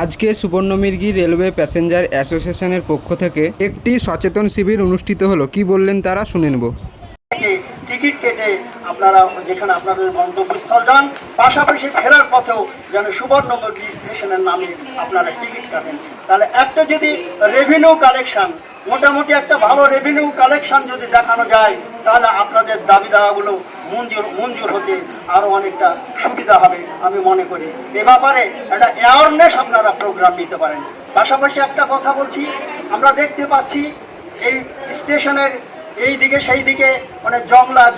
আজকে সুবর্ণমৃগী railway passenger অ্যাসোসিয়েশনের পক্ষ থেকে একটি সচেতন শিবির অনুষ্ঠিত হলো। কি বললেন তারা, শুনে নেব। টিকিট কেটে আপনারা যেখানে আপনাদের গন্তব্যস্থল যান, পাশাপাশি ফেরার পথেও যেন সুবর্ণমৃগী স্টেশনের নামে আপনারা টিকিট কাটেন। তাহলে একটা যদি রেভিনিউ কালেকশন, মোটামুটি একটা ভালো রেভিনিউ কালেকশন যদি দেখানো যায়, তাহলে আপনাদের দাবি দাওয়াগুলো মঞ্জুর হতে আরও অনেকটা সুবিধা হবে আমি মনে করি। এ ব্যাপারে একটা অ্যাওয়ারনেস আপনারা প্রোগ্রাম নিতে পারেন। পাশাপাশি একটা কথা বলছি, আমরা দেখতে পাচ্ছি এই স্টেশনের এই দিকে সেই দিকে মানে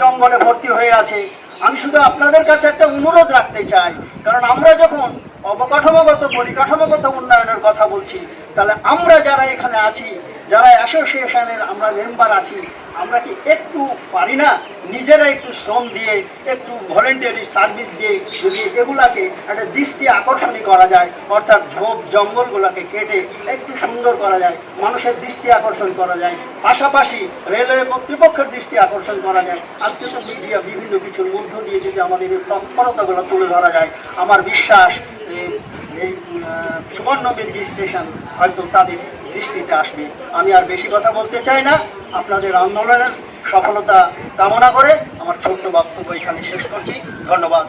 জঙ্গলে ভর্তি হয়ে আছে। আমি শুধু আপনাদের কাছে একটা অনুরোধ রাখতে চাই, কারণ আমরা যখন অবকাঠামোগত পরিকাঠামোগত উন্নয়নের কথা বলছি, তাহলে আমরা যারা এখানে আছি, যারা অ্যাসোসিয়েশনের আমরা মেম্বার আছি, আমরা কি একটু পারি না নিজেরা একটু শ্রম দিয়ে, একটু ভলেন্টারি সার্ভিস দিয়ে যদি এগুলাকে একটা দৃষ্টি আকর্ষণী করা যায়, অর্থাৎ ঝোপ জঙ্গলগুলোকে কেটে একটু সুন্দর করা যায়, মানুষের দৃষ্টি আকর্ষণ করা যায়, পাশাপাশি রেলওয়ে কর্তৃপক্ষের দৃষ্টি আকর্ষণ করা যায়। আজকে তো মিডিয়া বিভিন্ন কিছুর মধ্য দিয়ে যদি আমাদের এই তৎপরতাগুলো তুলে ধরা যায়, আমার বিশ্বাস এই সুবর্ণমৃগী স্টেশন হয়তো তাদের দৃষ্টিতে আসবে। আমি আর বেশি কথা বলতে চাই না, আপনাদের আন্দোলনের সফলতা কামনা করে আমার ছোট্ট বক্তব্য এখানে শেষ করছি। ধন্যবাদ।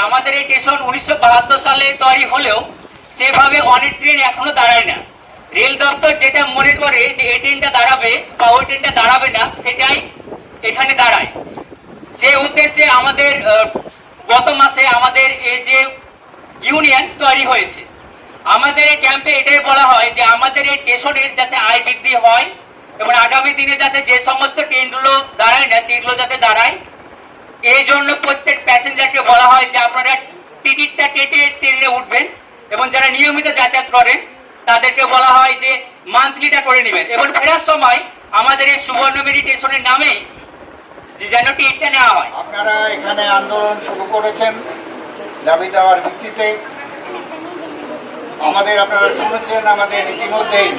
আমাদের এই স্টেশন 1972 সালে তৈরি হলেও সেভাবে অনেক ট্রেন এখনো দাঁড়ায় না। রেল দপ্তর যেটা মনে করে যে এই ট্রেনটা দাঁড়াবে বা ওই ট্রেনটা দাঁড়াবে না, সেটাই এখানে দাঁড়ায়। সেই উদ্দেশ্যে আমাদের গত মাসে আমাদের এই যে ইউনিয়ন তৈরি হয়েছে, আমাদের এই ক্যাম্পে এটাই বলা হয় যে আমাদের এই স্টেশনের যাতে আয় বৃদ্ধি হয় এবং আগামী দিনে যাতে যে সমস্ত ট্রেনগুলো দাঁড়ায় না সেগুলো যাতে দাঁড়ায়, এই জন্য প্রত্যেক প্যাসেঞ্জারকে বলা হয় যে আপনারা টিকিটটা কেটে ট্রেনে উঠবেন এবং যারা নিয়মিত যাতায়াত করেন তাদেরকে বলা হয় যে মান্থলিটা করে নেবেন এবং ফেরার সময় আমাদের এই সুবর্ণমৃগী স্টেশনের নামেই যেন টিকিটটা নেওয়া হয়। আপনারা এখানে আন্দোলন শুরু করেছেন দাবি দেওয়ার ভিত্তিতে। আপনারা শুনেছেন আমাদের ইতিমধ্যেই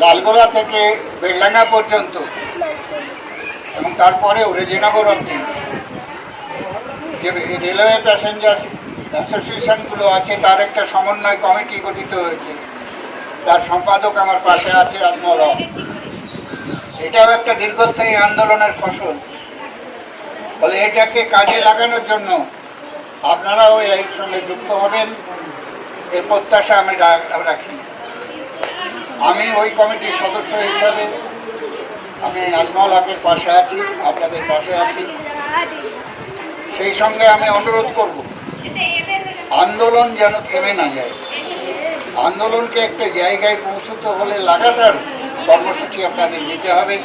লালগোলা থেকে বেলডাঙ্গা পর্যন্ত এবং তারপরেও রেজিনগর অবধি যে রেলওয়ে প্যাসেঞ্জার অ্যাসোসিয়েশনগুলো আছে তার একটা সমন্বয় কমিটি গঠিত হয়েছে। তার সম্পাদক আমার পাশে আছে আজমল হক। এটাও একটা দীর্ঘস্থায়ী আন্দোলনের ফসল। ফলে এটাকে কাজে লাগানোর জন্য আপনারাও এর সঙ্গে যুক্ত হবেন, এর প্রত্যাশা আমি রাখি। আমি ওই কমিটির সদস্য হিসাবে আমি আজমল হকের পাশে আছি, আপনাদের পাশে আছি। সেই সঙ্গে আমি অনুরোধ করব আন্দোলন যেন থেমে না যায়। আন্দোলনকে একটা জায়গায় পৌঁছতে হলে লাগাতার কর্মসূচি আপনাদের নিতে হবে।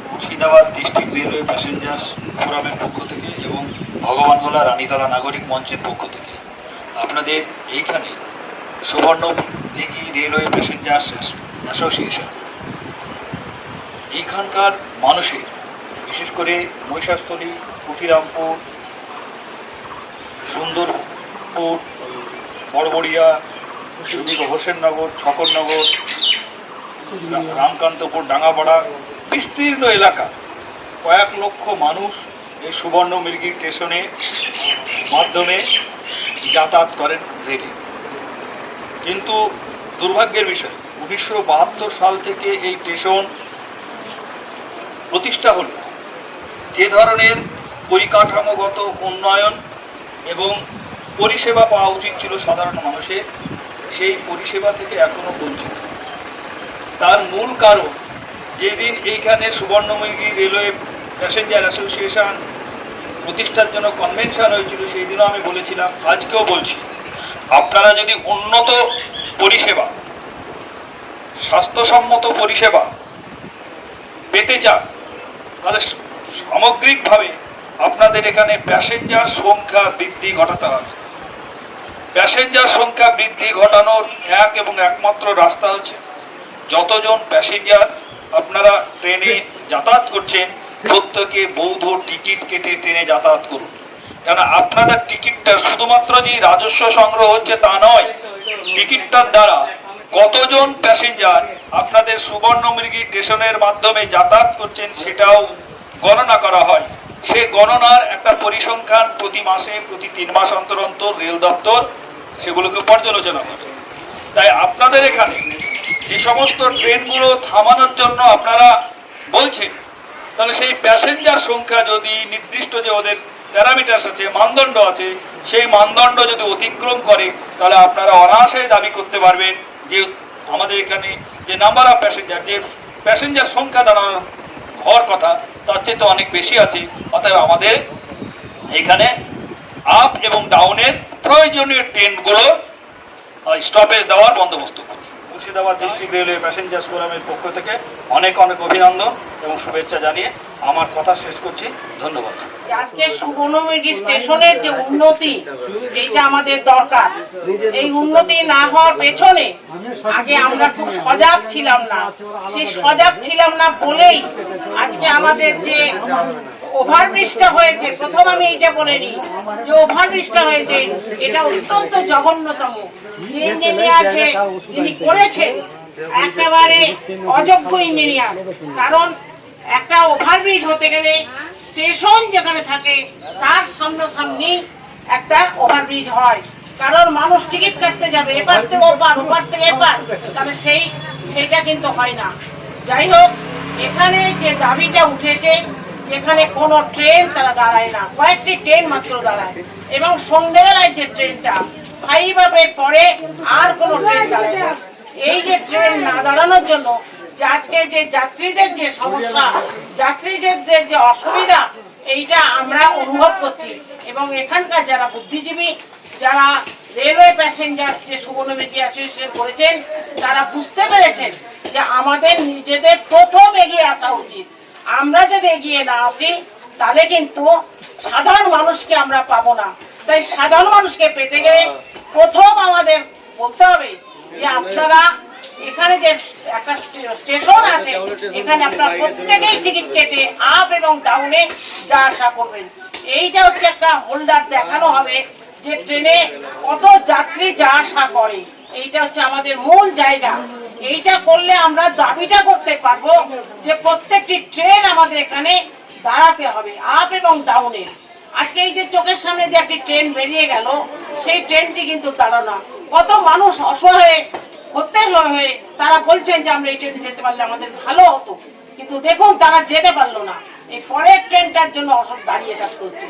মুর্শিদাবাদ ডিস্ট্রিক্ট রেলওয়ে প্যাসেঞ্জার্স ফোরামের পক্ষ থেকে এবং ভগবানগোলা রানীতলা নাগরিক মঞ্চের পক্ষ থেকে আপনাদের এইখানে সুবর্ণমৃগী রেলওয়ে প্যাসেঞ্জার্স অ্যাসোসিয়েশন এইখানকার মানুষের, বিশেষ করে মহিষাস্থলী, কুঠিরামপুর, সুন্দরপুর, বড়বড়িয়া, হোসেননগর, ছকরনগর, রামকান্তপুর, ডাঙ্গাপাড়া বিস্তীর্ণ এলাকা কয়েক লক্ষ মানুষ এই সুবর্ণমৃগী স্টেশনের মাধ্যমে যাতায়াত করেন রেলে। কিন্তু দুর্ভাগ্যের বিষয় 1972 সাল থেকে এই স্টেশন প্রতিষ্ঠা হল, যে ধরনের পরিকাঠামোগত উন্নয়ন এবং পরিষেবা পাওয়া উচিত ছিল সাধারণ মানুষের, সেই পরিষেবা থেকে এখনো বঞ্চিত। তার মূল কারণ, যেদিন এইখানে সুবর্ণমৃগী রেলওয়ে প্যাসেঞ্জার অ্যাসোসিয়েশন প্রতিষ্ঠার জন্য কনভেনশন হয়েছিল, সেই দিনও আমি বলেছিলাম, আজকেও বলছি, আপনারা যদি উন্নত পরিষেবা, স্বাস্থ্যসম্মত পরিষেবা পেতে চান, তাহলে সামগ্রিকভাবে আপনাদের এখানে প্যাসেঞ্জার সংখ্যা বৃদ্ধি ঘটাতে হবে। প্যাসেঞ্জার সংখ্যা বৃদ্ধি ঘটানোর এক এবং একমাত্র রাস্তা হচ্ছে যতজন প্যাসেঞ্জার আপনারা ট্রেনে যাতায়াত করছেন প্রত্যেকে বৈধ টিকিট কেটে ট্রেনে যাতায়াত করুন। কেন আপনাদের টিকিটটা শুধুমাত্র যে রাজস্ব সংগ্রহ হচ্ছে তা নয়, টিকিটটার দ্বারা কতজন প্যাসেঞ্জার আপনাদের সুবর্ণমৃগী স্টেশনের মাধ্যমে যাতায়াত করছেন সেটাও গণনা করা হয়। সে গণনার একটা পরিসংখ্যান প্রতি মাসে, প্রতি 3 মাস অন্তর অন্তর রেল দপ্তর সেগুলোকে পর্যালোচনা করে। তাই আপনাদের এখানে যে সমস্ত ট্রেনগুলো থামানোর জন্য আপনারা বলছেন, তাহলে সেই প্যাসেঞ্জার সংখ্যা যদি নির্দিষ্ট যে ওদের প্যারামিটার্স আছে, মানদণ্ড আছে, সেই মানদণ্ড যদি অতিক্রম করে, তাহলে আপনারা অনায়াসে দাবি করতে পারবেন যে আমাদের এখানে যে নাম্বার অফ প্যাসেঞ্জার, যে প্যাসেঞ্জার সংখ্যা দাঁড়ানোর হওয়ার কথা তার চেয়ে তো অনেক বেশি আছে। অতএব আমাদের এখানে আপ এবং ডাউনের প্রয়োজনীয় ট্রেনগুলো স্টপেজ দেওয়ার বন্দোবস্ত করুন। মুর্শিদাবাদ ডিস্ট্রিক্ট রেলওয়ে প্যাসেঞ্জার্স ফোরামের পক্ষ থেকে অনেক অনেক অভিনন্দন এবং শুভেচ্ছা জানিয়ে আমার কথা শেষ করছি। ধন্যবাদ। আজকে সুবর্ণমুখী স্টেশনের যে উন্নতি, এইটা আমাদের দরকার। এই উন্নতি না হওয়ার পেছনে আগে আমরা খুব সজাগ ছিলাম না। সেই সজাগ ছিলাম না বলেই আজকে আমাদের যে ওভারব্রিজটা হয়েছে, প্রথম আমি এইটা বলে নিই যে ওভারব্রিজটা হয়েছে এটা অত্যন্ত জঘন্যতম। যে ইঞ্জিনিয়ার যিনি করেছেন একেবারে অযোগ্য ইঞ্জিনিয়ার। কারণ একটা ওভারব্রিজ হতে গেলে স্টেশন যেখানে থাকে তার সামনাসামনি একটা ওভারব্রিজ হয়। কারণ মানুষ টিকিট কাটতে যাবে এপার থেকে ওপার, ওপার থেকে এপার, তাহলে সেইটা কিন্তু হয় না। যাই হোক, এখানে যে দাবিটা উঠেছে, যেখানে কোনো ট্রেন তারা দাঁড়ায় না, কয়েকটি ট্রেন মাত্র দাঁড়ায়, এবং সন্ধ্যেবেলায় যে ট্রেনটা 5 আপের পরে আর কোনো ট্রেন দাঁড়ায় না। এই যে ট্রেন না দাঁড়ানোর জন্য যে আজকে যে যাত্রীদের যে সমস্যা, যাত্রীদের যে অসুবিধা, এইটা আমরা অনুভব করছি। এবং এখানকার যারা বুদ্ধিজীবী, যারা রেলওয়ে প্যাসেঞ্জার যে সুবর্ণমুখী অ্যাসোসিয়েশন করেছেন, তারা বুঝতে পেরেছেন যে আমাদের নিজেদের প্রথম এগিয়ে আসা উচিত। আমরা যদি এগিয়ে না আসি তাহলে কিন্তু সাধারণ মানুষকে আমরা পাবো না। তাই সাধারণ মানুষকে পেতে গেলে প্রথম আমাদের বলতে হবে যে আপনারা এখানে যে একটা স্টেশন আছে, এখানে আপনারা প্রত্যেকেই টিকিট কেটে আপ এবং ডাউনে যা আসা করবেন। এইটা হচ্ছে একটা হোল্ডার দেখানো হবে যে ট্রেনে কত যাত্রী যা আসা করে। এইটা হচ্ছে আমাদের মূল জায়গা। এইটা করলে আমরা দাবিটা করতে পারবো যে প্রত্যেকটি ট্রেন আমাদের এখানে দাঁড়াতে হবে আপ এবং ডাউনে। আজকে এই যে চোখের সামনে যে একটি ট্রেন বেরিয়ে গেল, সেই ট্রেনটি কিন্তু দাঁড়ানো। কত মানুষ অসহায় হয়ে তারা বলছেন যে আমরা এই ট্রেনে যেতে পারলে আমাদের ভালো হতো, কিন্তু দেখুন তারা যেতে পারলো না। এই পরের ট্রেনটার জন্য অসব দাঁড়িয়ে থাকতে হচ্ছে।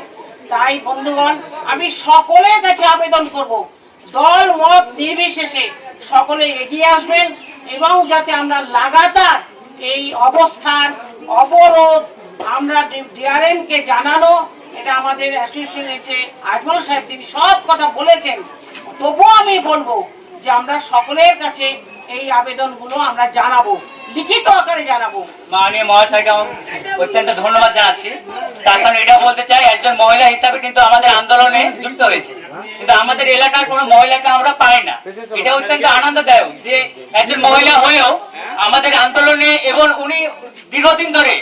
তাই বন্ধুগণ, আমি সকলের কাছে আবেদন করব, দল মত নির্বিশেষে সকলে এগিয়ে আসবেন এবং যাতে আমরা লাগাতার এই অবস্থান অবরোধ আমরা ডিআরএম কে জানানো, এটা আমাদের অ্যাসোসিয়েশনের যে আজমল সাহেব তিনি সব কথা বলেছেন। তবুও আমি বলবো যে আমরা সকলের কাছে এই আবেদনগুলো আমরা জানাবো, লিখিত আকারে জানাবো। মাননীয় মহাশয়কে অত্যন্ত ধন্যবাদ জানাচ্ছি। তার সঙ্গে এটা বলতে চাই, একজন মহিলা হিসাবে কিন্তু আমাদের আন্দোলনে যুক্ত হয়েছে, কিন্তু আমাদের এলাকার কোনো মহিলাকে আমরা পাই না। এটা অত্যন্ত আনন্দদায়ক যে একজন মহিলা হয়েও আমাদের আন্দোলনে, এবং উনি দীর্ঘদিন ধরে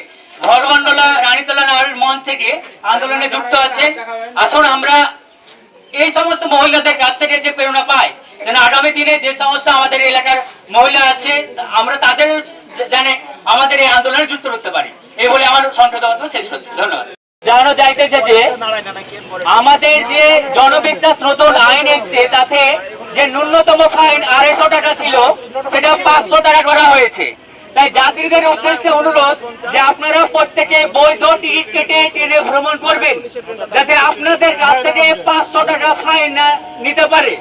ঘরমন্ডলা রানীতলা নারীর মঞ্চ থেকে আন্দোলনে যুক্ত আছেন। আসুন আমরা এই সমস্ত মহিলাদের কাছ থেকে যে প্রেরণা পাই, যেন আগামী দিনে যে সমস্ত আমাদের এলাকার মহিলা আছে আমরা তাদের জানে আমাদের এই আন্দোলনে যুক্ত করতে পারি। এই বলে আমার সংক্ষিপ্ত বক্তব্য শেষ করছি। ধন্যবাদ। জানানো যাইতেছে যে আমাদের যে জনবিশ্বাস নতুন আইন এসছে, তাতে যে ন্যূনতম ফাইন 250 টাকা ছিল সেটা 500 টাকা করা হয়েছে। তাই যাত্রীদের উদ্দেশ্যে অনুরোধ যে আপনারা প্রত্যেকে বৈধ টিকিট কেটে ট্রেনে ভ্রমণ করবেন, যাতে আপনাদের কাছ থেকে 500 টাকা ফাইন না নিতে পারে।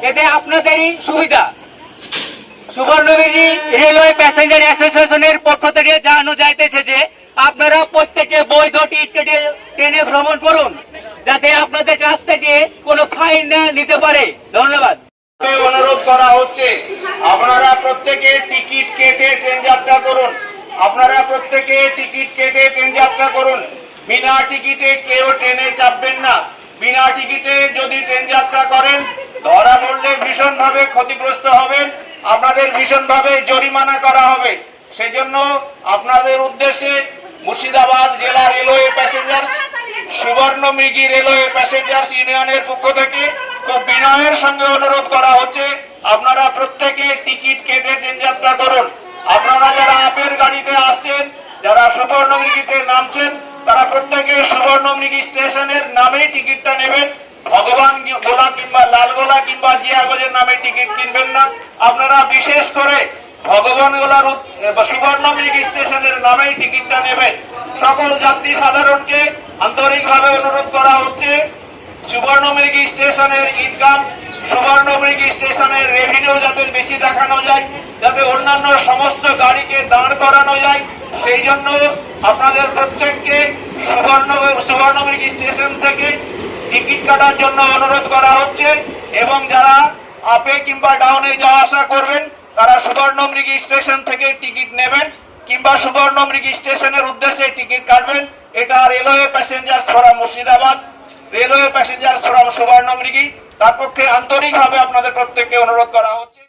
এতে আপনাদেরই সুবিধা। সুবর্ণমুখী রেলওয়ে প্যাসেঞ্জার অ্যাসোসিয়েশনের পক্ষ থেকে জানানো যাইতেছে যে আপনারা প্রত্যেকে বৈধ টিকিট কেটে ট্রেনে ভ্রমণ করুন, যাতে আপনাদের কাছ থেকে কোনো ফাইন না নিতে পারে। ধন্যবাদ। অনুরোধ করা হচ্ছে আপনারা প্রত্যেকে টিকিট কেটে ট্রেন যাত্রা করুন। আপনারা প্রত্যেকে টিকিট কেটে ট্রেন যাত্রা করুন। বিনা টিকিটে কেউ ট্রেনে চাপবেন না। বিনা টিকিটে যদি ট্রেন যাত্রা করেন, ধরা পড়লে ভীষণভাবে ক্ষতিগ্রস্ত হবেন, আপনাদের ভীষণভাবে জরিমানা করা হবে। সেজন্য আপনাদের উদ্দেশ্যে মুর্শিদাবাদ জেলা রেলওয়ে প্যাসেঞ্জার সুবর্ণমৃগী রেলওয়ে প্যাসেঞ্জার্স ইউনিয়নের পক্ষ থেকে খুব বিনয়ের সঙ্গে অনুরোধ করা হচ্ছে আপনারা প্রত্যেকে টিকিট কেটে ট্রেন যাত্রা করুন। আপনারা যারা আপের গাড়িতে আসছেন, যারা সুবর্ণমৃগীতে নামছেন, তারা প্রত্যেকে সুবর্ণমৃগী স্টেশনের নামেই টিকিটটা নেবেন। ভগবান গোলা কিংবা লালগোলা কিংবা জিয়াগঞ্জের নামে টিকিট কিনবেন না। আপনারা বিশেষ করে ভগবান গোলার সুবর্ণমৃগ স্টেশনের নামেই টিকিটটা নেবেন। সকল যাত্রী সাধারণকে আন্তরিকভাবে অনুরোধ করা হচ্ছে, সুবর্ণমৃগ স্টেশনের ইনকাম, সুবর্ণমৃগ স্টেশনের রেভিনিউ যাতে বেশি দেখানো যায়, যাতে অন্যান্য সমস্ত গাড়িকে দাঁড় করানো যায়, সেই জন্য আপনাদের প্রত্যেককে সুবর্ণমৃগ স্টেশন থেকে টিকিট কাটার জন্য অনুরোধ করা হচ্ছে। এবং যারা আপে কিংবা ডাউনে যাওয়া আসা করবেন তারা সুবর্ণমৃগ স্টেশন থেকে টিকিট নেবেন কিংবা সুবর্ণমৃগ স্টেশনের উদ্দেশ্যে টিকিট কাটবেন। এটা railway passengers forum Murshidabad, railway passengers forum Subarnamrigi, তার পক্ষে আন্তরিকভাবে আপনাদের প্রত্যেককে অনুরোধ করা হচ্ছে।